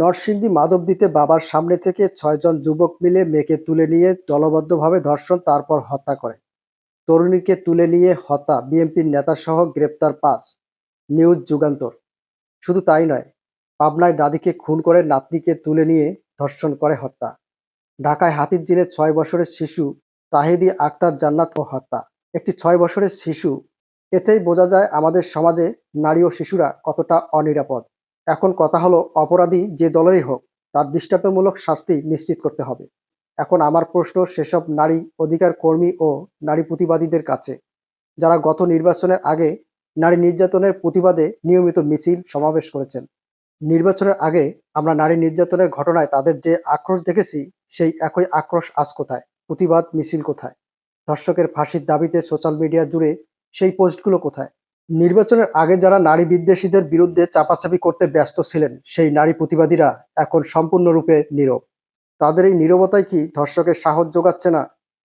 নরসিংদী মাধবদীতে বাবার সামনে থেকে ৬ জন যুবক মিলে মেয়েকে তুলে নিয়ে দলবদ্ধভাবে ধর্ষণ তারপর হত্যা করে। তরুণীকে তুলে নিয়ে হত্যা, বিএনপির নেতাসহ গ্রেপ্তার ৫। নিউজ যুগান্তর। শুধু তাই নয়, পাবনায় দাদিকে খুন করে নাতনিকে তুলে নিয়ে ধর্ষণ করে হত্যা। ঢাকায় হাতিরঝিলে ৬ বছরের শিশু তাহিদি আক্তার জান্নাত ও হত্যা। একটি ৬ বছরের শিশু। এতেই বোঝা যায় আমাদের সমাজে নারী ও শিশুরা কতটা অনিরাপদ। এখন কথা হলো, অপরাধী যে দলেরই হোক তার দৃষ্টান্তমূলক শাস্তি নিশ্চিত করতে হবে। এখন আমার প্রশ্ন সেসব নারী অধিকার কর্মী ও নারী প্রতিবাদীদের কাছে, যারা গত নির্বাচনের আগে নারী নির্যাতনের প্রতিবাদে নিয়মিত মিছিল সমাবেশ করেছেন। নির্বাচনের আগে আমরা নারী নির্যাতনের ঘটনায় তাদের যে আক্রোশ দেখেছি, সেই একই আক্রোশ আজ কোথায়? প্রতিবাদ মিছিল কোথায়? ধর্ষকের ফাঁসির দাবিতে সোশ্যাল মিডিয়া জুড়ে সেই পোস্টগুলো কোথায়? নির্বাচনের আগে যারা নারী বিদ্বেষীদের বিরুদ্ধে চাপাচাপি করতে ব্যস্ত ছিলেন, সেই নারী প্রতিবাদীরা এখন সম্পূর্ণরূপে নীরব। তাদের এই নীরবতাই কি ধর্ষকের সাহস যোগাচ্ছে না?